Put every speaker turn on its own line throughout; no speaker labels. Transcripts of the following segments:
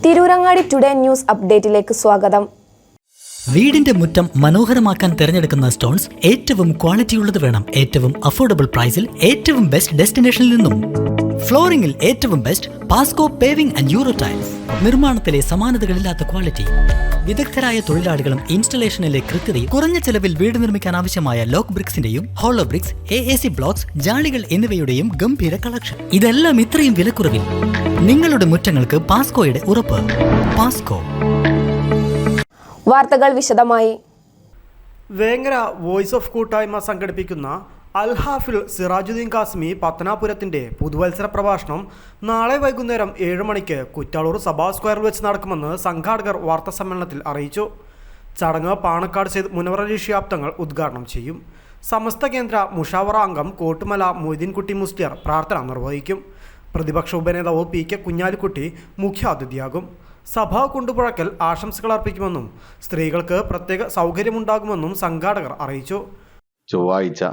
Tirurangadi today news അപ്ഡേറ്റിലേക്ക് സ്വാഗതം.
വീടിന്റെ മുറ്റം മനോഹരമാക്കാൻ തിരഞ്ഞെടുക്കുന്ന സ്റ്റോൺസ് ഏറ്റവും ക്വാളിറ്റിയുള്ളത് വേണം. ഏറ്റവും അഫോർഡബിൾ പ്രൈസിൽ ഏറ്റവും ബെസ്റ്റ് ഡെസ്റ്റിനേഷനിൽ നിന്നും. ഫ്ലോറിംഗിൽ ഏറ്റവും best Pasco paving and euro tiles. നിർമ്മാണത്തിലെ സമാനതകളില്ലാത്ത ക്വാളിറ്റി, വിദഗ്ധരായ തൊഴിലാളികളും ഇൻസ്റ്റലേഷനിലെ കൃത്യതയും, കുറഞ്ഞ ചെലവിൽ വീട് നിർമ്മിക്കാൻ ആവശ്യമായ ലോക്ക് ബ്രിക്സിന്റെയും ഹോളോ ബ്രിക്സ്, AAC ബ്ലോക്സ്, ജാളികൾ എന്നിവയുടെയും ഗംഭീര കളക്ഷൻ. ഇതെല്ലാം ഇത്രയും വിലക്കുറവിൽ. നിങ്ങളുടെ മുറ്റങ്ങൾക്ക് പാസ്കോയുടെ ഉറപ്പ്. പാസ്കോ.
വാർത്തകൾ വിശദമായി.
വേങ്ങര വോയിസ് ഓഫ് കൂട്ടായ്മ സംഘടിപ്പിക്കുന്ന അൽഹാഫിൽ സിറാജുദ്ദീൻ കാസിമി പത്തനാപുരത്തിൻ്റെ പുതുവത്സര പ്രഭാഷണം നാളെ വൈകുന്നേരം 7 മണിക്ക് കുറ്റാളൂർ സഭാ സ്ക്വയറിൽ വെച്ച് നടക്കുമെന്ന് സംഘാടകർ വാർത്താസമ്മേളനത്തിൽ അറിയിച്ചു. ചടങ്ങ് പാണക്കാട് സെയ്ദ് മുനവർ അലി ശിഹാബ് തങ്ങൾ ഉദ്ഘാടനം ചെയ്യും. സമസ്ത കേന്ദ്ര മുഷാവറ അംഗം കോട്ടുമല മൊയ്തീൻകുട്ടി മുസ്ലിയാർ പ്രാർത്ഥന നിർവഹിക്കും. പ്രതിപക്ഷ ഉപനേതാവ് PK കുഞ്ഞാലിക്കുട്ടി മുഖ്യാതിഥിയാകും. സഭാ കൊണ്ടുപുഴക്കൽ ആശംസകൾ അർപ്പിക്കുമെന്നും സ്ത്രീകൾക്ക് പ്രത്യേക സൗകര്യമുണ്ടാകുമെന്നും സംഘാടകർ അറിയിച്ചു.
ചൊവ്വാഴ്ച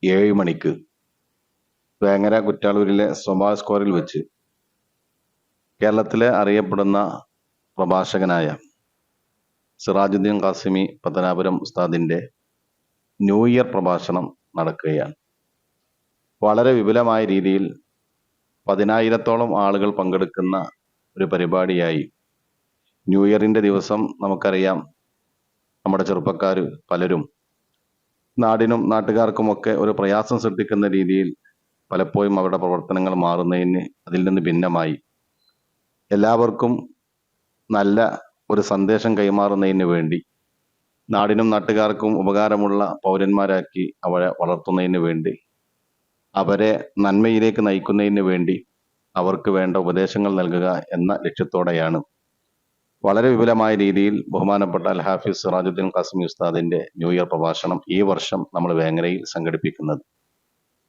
7 മണിക്ക് വേങ്ങര കുറ്റാളൂരിലെ സഭാ സ്ക്വയറിൽ വെച്ച് കേരളത്തിലെ അറിയപ്പെടുന്ന പ്രഭാഷകനായ സിറാജുദ്ദീൻ കാസിമി പത്തനാപുരം ഉസ്താദിൻ്റെ ന്യൂ ഇയർ പ്രഭാഷണം നടക്കുകയാണ്. വളരെ വിപുലമായ രീതിയിൽ 10,000-ഓളം ആളുകൾ പങ്കെടുക്കുന്ന ഒരു പരിപാടിയായി. ന്യൂ ഇയറിൻ്റെ ദിവസം നമുക്കറിയാം, നമ്മുടെ ചെറുപ്പക്കാർ പലരും നാടിനും നാട്ടുകാർക്കുമൊക്കെ ഒരു പ്രയാസം സൃഷ്ടിക്കുന്ന രീതിയിൽ പലപ്പോഴും അവരുടെ പ്രവർത്തനങ്ങൾ മാറുന്നതിന് അതിൽ നിന്ന് ഭിന്നമായി എല്ലാവർക്കും നല്ല ഒരു സന്ദേശം കൈമാറുന്നതിന് വേണ്ടി, നാടിനും നാട്ടുകാർക്കും ഉപകാരമുള്ള പൗരന്മാരാക്കി അവരെ വളർത്തുന്നതിന് വേണ്ടി, അവരെ നന്മയിലേക്ക് നയിക്കുന്നതിന് വേണ്ടി അവർക്ക് വേണ്ട ഉപദേശങ്ങൾ നൽകുക എന്ന ലക്ഷ്യത്തോടെയാണ് വളരെ വിപുലമായ രീതിയിൽ ബഹുമാനപ്പെട്ട അൽ ഹാഫിസ് സിറാജുദ്ദീൻ കാസിമി ഉസ്താദിന്റെ ന്യൂ ഇയർ പ്രഭാഷണം ഈ വർഷം നമ്മൾ വേങ്ങരയിൽ സംഘടിപ്പിക്കുന്നത്.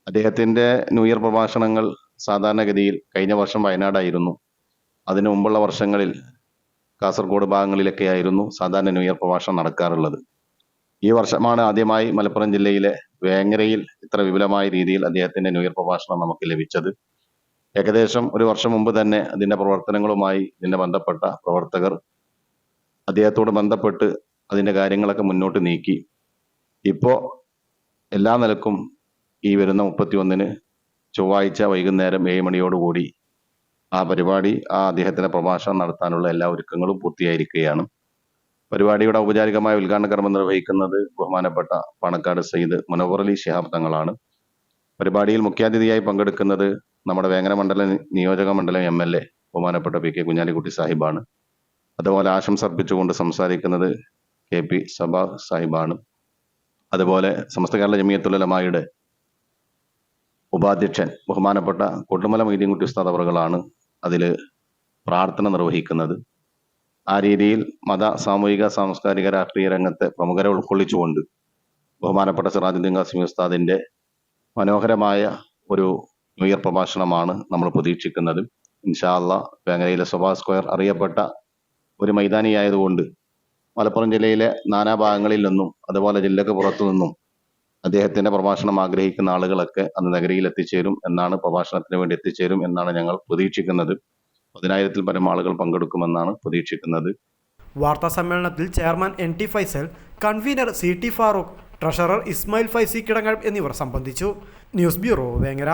അദ്ദേഹത്തിന്റെ ന്യൂ ഇയർ പ്രഭാഷണങ്ങൾ സാധാരണഗതിയിൽ കഴിഞ്ഞ വർഷം വയനാടായിരുന്നു. അതിനു മുമ്പുള്ള വർഷങ്ങളിൽ കാസർഗോഡ് ഭാഗങ്ങളിലൊക്കെ ആയിരുന്നു സാധാരണ ന്യൂ ഇയർ പ്രഭാഷണം നടക്കാറുള്ളത്. ഈ വർഷമാണ് ആദ്യമായി മലപ്പുറം ജില്ലയിലെ വേങ്ങരയിൽ ഇത്ര വിപുലമായ രീതിയിൽ അദ്ദേഹത്തിന്റെ ന്യൂ ഇയർ പ്രഭാഷണം നമുക്ക് ലഭിച്ചത്. ഏകദേശം ഒരു വർഷം മുമ്പ് തന്നെ അതിൻ്റെ പ്രവർത്തനങ്ങളുമായി ഇതിൻ്റെ ബന്ധപ്പെട്ട പ്രവർത്തകർ അദ്ദേഹത്തോട് ബന്ധപ്പെട്ട് അതിൻ്റെ കാര്യങ്ങളൊക്കെ മുന്നോട്ട് നീക്കി. ഇപ്പോൾ എല്ലാ നിലക്കും ഈ വരുന്ന 31-ന് ചൊവ്വാഴ്ച വൈകുന്നേരം 7 മണിയോടുകൂടി ആ പരിപാടി, അദ്ദേഹത്തിൻ്റെ പ്രഭാഷണം നടത്താനുള്ള എല്ലാ ഒരുക്കങ്ങളും പൂർത്തിയായിരിക്കുകയാണ്. പരിപാടിയുടെ ഔപചാരികമായ ഉദ്ഘാടന കർമ്മം നിർവഹിക്കുന്നത് ബഹുമാനപ്പെട്ട പാണക്കാട് സെയ്ദ് മുനവർ അലി ശിഹാബ് തങ്ങളാണ്. പരിപാടിയിൽ മുഖ്യാതിഥിയായി പങ്കെടുക്കുന്നത് നമ്മുടെ വേങ്ങര മണ്ഡലം നിയോജക മണ്ഡലം MLA ബഹുമാനപ്പെട്ട PK കുഞ്ഞാലിക്കുട്ടി സാഹിബാണ്. അതുപോലെ ആശംസ അർപ്പിച്ചുകൊണ്ട് സംസാരിക്കുന്നത് KP സബാ സാഹിബാണ്. അതുപോലെ സമസ്ത കേരള ജമിയത്തുൽ ഉലമായുടെ ഉപാധ്യക്ഷൻ ബഹുമാനപ്പെട്ട കോട്ടുമല മൊയ്തീൻകുട്ടി ഉസ്താദ് അവറുകളാണ് അതിൽ പ്രാർത്ഥന നിർവഹിക്കുന്നത്. ആ രീതിയിൽ മത, സാമൂഹിക, സാംസ്കാരിക, രാഷ്ട്രീയ രംഗത്തെ പ്രമുഖരെ ഉൾക്കൊള്ളിച്ചുകൊണ്ട് ബഹുമാനപ്പെട്ട സിറാജുദ്ദീൻ കാസിമി ഉസ്താദിന്റെ മനോഹരമായ ഒരു ന്യൂ ഇയർ പ്രഭാഷണമാണ് നമ്മൾ പ്രതീക്ഷിക്കുന്നത്. ഇൻഷാ അല്ലാഹ് വേങ്ങരയിലെ സഭാ സ്ക്വയർ അറിയപ്പെട്ട ഒരു മൈതാനിയായതുകൊണ്ട് മലപ്പുറം ജില്ലയിലെ നാനാഭാഗങ്ങളിൽ നിന്നും അതുപോലെ ജില്ലക്ക് പുറത്തു നിന്നും അദ്ദേഹത്തിന്റെ പ്രഭാഷണം ആഗ്രഹിക്കുന്ന ആളുകളൊക്കെ അന്ന് നഗരിയിൽ എത്തിച്ചേരും എന്നാണ്, പ്രഭാഷണത്തിന് വേണ്ടി എത്തിച്ചേരും എന്നാണ് ഞങ്ങൾ പ്രതീക്ഷിക്കുന്നത്. 10,000-ൽ പരം ആളുകൾ പങ്കെടുക്കുമെന്നാണ് പ്രതീക്ഷിക്കുന്നത്.
വാർത്താ സമ്മേളനത്തിൽ chairman NT Faisal, convener CT Farooq, treasurer Ismail Faizi Kidangal എന്നിവർ സംബന്ധിച്ചു. News bureau Vengara.